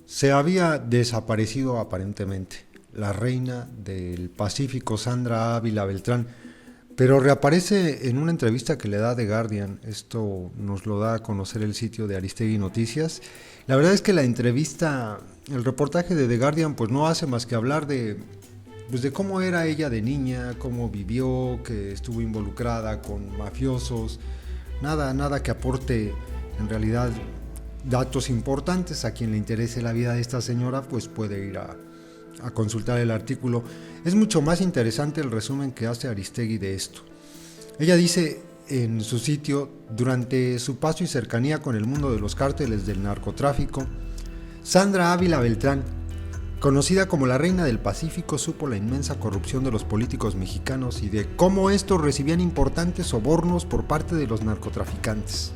Se había desaparecido aparentemente la reina del Pacífico, Sandra Ávila Beltrán, pero reaparece en una entrevista que le da The Guardian. Esto nos lo da a conocer el sitio de Aristegui Noticias. La verdad es que la entrevista, el reportaje de The Guardian, pues no hace más que hablar de cómo era ella de niña, cómo vivió, que estuvo involucrada con mafiosos. Nada que aporte en realidad datos importantes. A quien le interese la vida de esta señora, pues puede ir a consultar el artículo. Es mucho más interesante el resumen que hace Aristegui de esto. Ella dice en su sitio: durante su paso y cercanía con el mundo de los cárteles del narcotráfico, Sandra Ávila Beltrán, conocida como la reina del Pacífico, supo la inmensa corrupción de los políticos mexicanos y de cómo estos recibían importantes sobornos por parte de los narcotraficantes.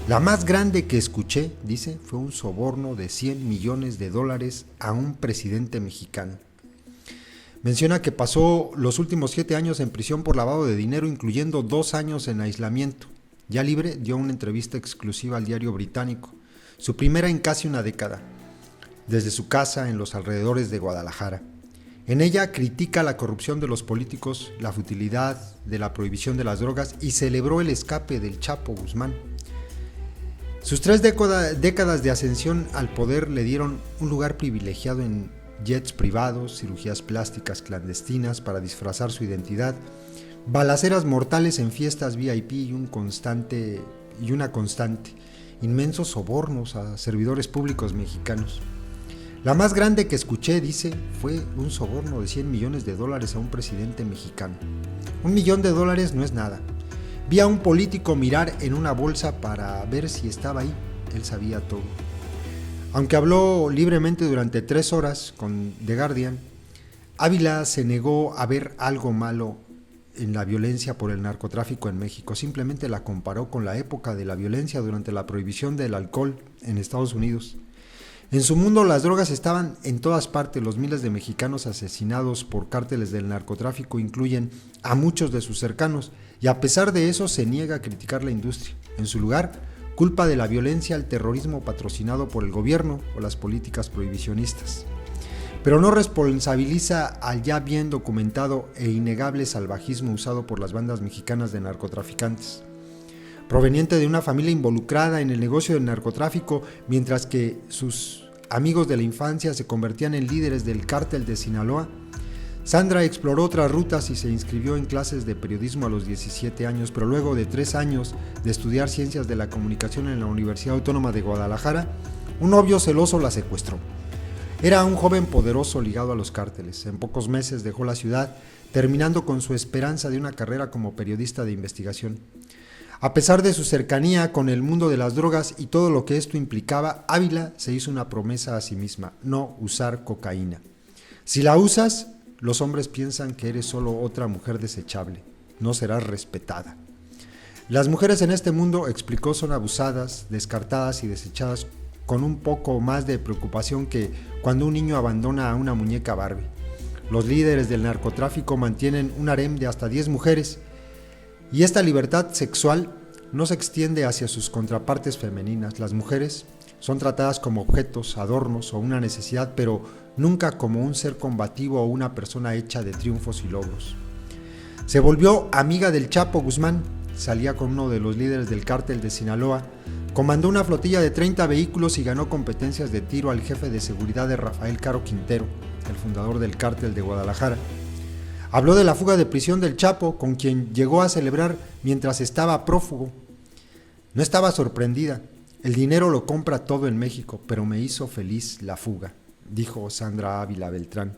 La más grande que escuché, dice, fue un soborno de $100 millones a un presidente mexicano. Menciona que pasó los últimos 7 años en prisión por lavado de dinero, incluyendo 2 años en aislamiento. Ya libre, dio una entrevista exclusiva al diario británico, su primera en casi una década, desde su casa en los alrededores de Guadalajara. En ella critica la corrupción de los políticos, la futilidad de la prohibición de las drogas y celebró el escape del Chapo Guzmán. Sus 3 décadas de ascensión al poder le dieron un lugar privilegiado en jets privados, cirugías plásticas clandestinas para disfrazar su identidad, balaceras mortales en fiestas VIP y una constante, inmensos sobornos a servidores públicos mexicanos. La más grande que escuché, dice, fue un soborno de $100 millones a un presidente mexicano. $1 millón no es nada. Vi a un político mirar en una bolsa para ver si estaba ahí. Él sabía todo. Aunque habló libremente durante 3 horas con The Guardian, Ávila se negó a ver algo malo en la violencia por el narcotráfico en México. Simplemente la comparó con la época de la violencia durante la prohibición del alcohol en Estados Unidos. En su mundo las drogas estaban en todas partes. Los miles de mexicanos asesinados por cárteles del narcotráfico incluyen a muchos de sus cercanos, y a pesar de eso se niega a criticar la industria. En su lugar, culpa de la violencia al terrorismo patrocinado por el gobierno o las políticas prohibicionistas. Pero no responsabiliza al ya bien documentado e innegable salvajismo usado por las bandas mexicanas de narcotraficantes. Proveniente de una familia involucrada en el negocio del narcotráfico, mientras que sus amigos de la infancia se convertían en líderes del cártel de Sinaloa, Sandra exploró otras rutas y se inscribió en clases de periodismo a los 17 años, pero luego de 3 años de estudiar ciencias de la comunicación en la Universidad Autónoma de Guadalajara, un novio celoso la secuestró. Era un joven poderoso ligado a los cárteles. En pocos meses dejó la ciudad, terminando con su esperanza de una carrera como periodista de investigación. A pesar de su cercanía con el mundo de las drogas y todo lo que esto implicaba, Ávila se hizo una promesa a sí misma: no usar cocaína. Si la usas, los hombres piensan que eres solo otra mujer desechable, no serás respetada. Las mujeres en este mundo, explicó, son abusadas, descartadas y desechadas con un poco más de preocupación que cuando un niño abandona a una muñeca Barbie. Los líderes del narcotráfico mantienen un harem de hasta 10 mujeres, y esta libertad sexual no se extiende hacia sus contrapartes femeninas. Las mujeres son tratadas como objetos, adornos o una necesidad, pero nunca como un ser combativo o una persona hecha de triunfos y logros. Se volvió amiga del Chapo Guzmán, salía con uno de los líderes del cártel de Sinaloa, comandó una flotilla de 30 vehículos y ganó competencias de tiro al jefe de seguridad de Rafael Caro Quintero, el fundador del cártel de Guadalajara. Habló de la fuga de prisión del Chapo, con quien llegó a celebrar mientras estaba prófugo. No estaba sorprendida. El dinero lo compra todo en México, pero me hizo feliz la fuga, dijo Sandra Ávila Beltrán.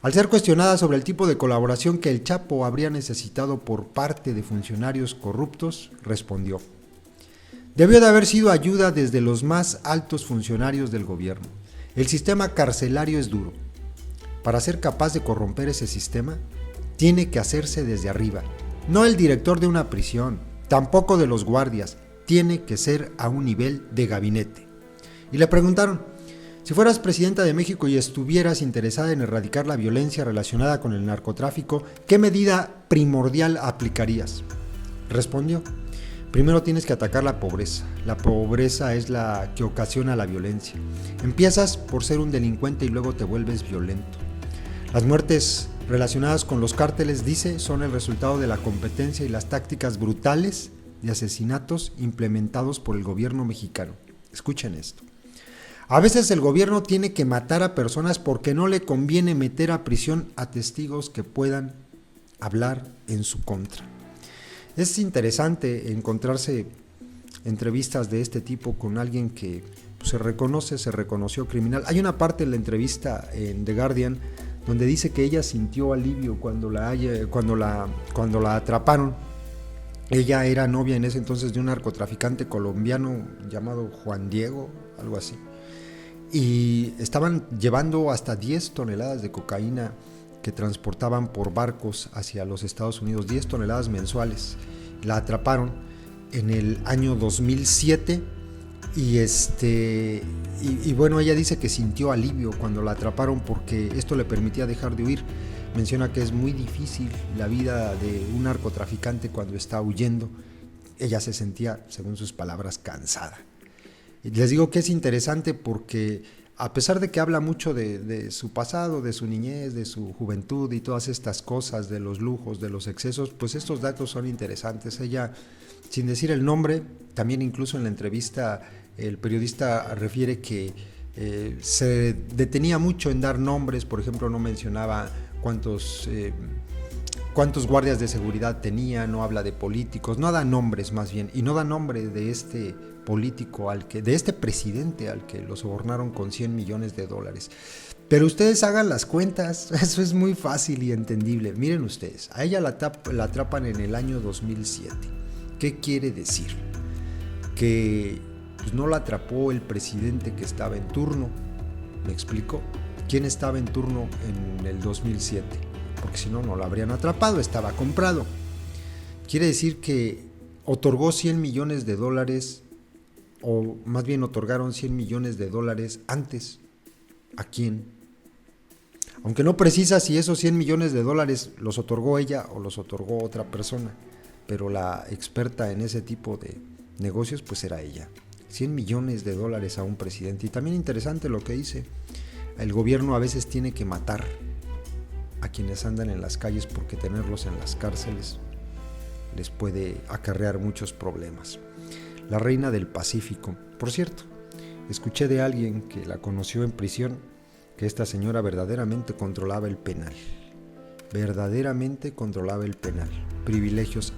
Al ser cuestionada sobre el tipo de colaboración que el Chapo habría necesitado por parte de funcionarios corruptos, respondió: debió de haber sido ayuda desde los más altos funcionarios del gobierno. El sistema carcelario es duro. Para ser capaz de corromper ese sistema, tiene que hacerse desde arriba. No el director de una prisión, tampoco de los guardias, tiene que ser a un nivel de gabinete. Y le preguntaron: si fueras presidenta de México y estuvieras interesada en erradicar la violencia relacionada con el narcotráfico, ¿qué medida primordial aplicarías? Respondió: Primero tienes que atacar la pobreza. La pobreza es la que ocasiona la violencia. Empiezas por ser un delincuente y luego te vuelves violento. Las muertes relacionadas con los cárteles, dice, son el resultado de la competencia y las tácticas brutales de asesinatos implementados por el gobierno mexicano. Escuchen esto. A veces el gobierno tiene que matar a personas porque no le conviene meter a prisión a testigos que puedan hablar en su contra. Es interesante encontrarse entrevistas de este tipo con alguien que se reconoció criminal. Hay una parte en la entrevista en The Guardian donde dice que ella sintió alivio cuando la atraparon. Ella era novia en ese entonces de un narcotraficante colombiano llamado Juan Diego, algo así. Y estaban llevando hasta 10 toneladas de cocaína que transportaban por barcos hacia los Estados Unidos, 10 toneladas mensuales. La atraparon en el año 2007 y bueno, ella dice que sintió alivio cuando la atraparon porque esto le permitía dejar de huir. Menciona que es muy difícil la vida de un narcotraficante cuando está huyendo. Ella se sentía, según sus palabras, cansada. Y les digo que es interesante porque a pesar de que habla mucho de su pasado, de su niñez, de su juventud y todas estas cosas, de los lujos, de los excesos, pues estos datos son interesantes. Ella, sin decir el nombre, también incluso en la entrevista el periodista refiere que se detenía mucho en dar nombres. Por ejemplo, no mencionaba cuántos guardias de seguridad tenía, no habla de políticos, no da nombres más bien, y no da nombre de este político de este presidente al que lo sobornaron con $100 millones. Pero ustedes hagan las cuentas, eso es muy fácil y entendible. Miren ustedes, a ella la atrapan en el año 2007. ¿Qué quiere decir? Que pues, no la atrapó el presidente que estaba en turno. ¿Me explico? ¿Quién estaba en turno en el 2007? Porque si no, no lo habrían atrapado, estaba comprado. Quiere decir que otorgó $100 millones, o más bien otorgaron $100 millones antes. ¿A quién? Aunque no precisa si esos $100 millones los otorgó ella o los otorgó otra persona, pero la experta en ese tipo de negocios pues era ella. $100 millones a un presidente. Y también interesante lo que dice, el gobierno a veces tiene que matar a quienes andan en las calles porque tenerlos en las cárceles les puede acarrear muchos problemas. La reina del Pacífico. Por cierto, escuché de alguien que la conoció en prisión que esta señora verdaderamente controlaba el penal. Privilegios.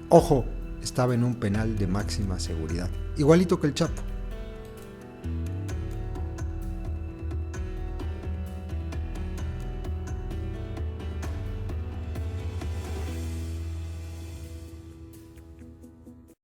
Ojo, estaba en un penal de máxima seguridad. Igualito que el Chapo.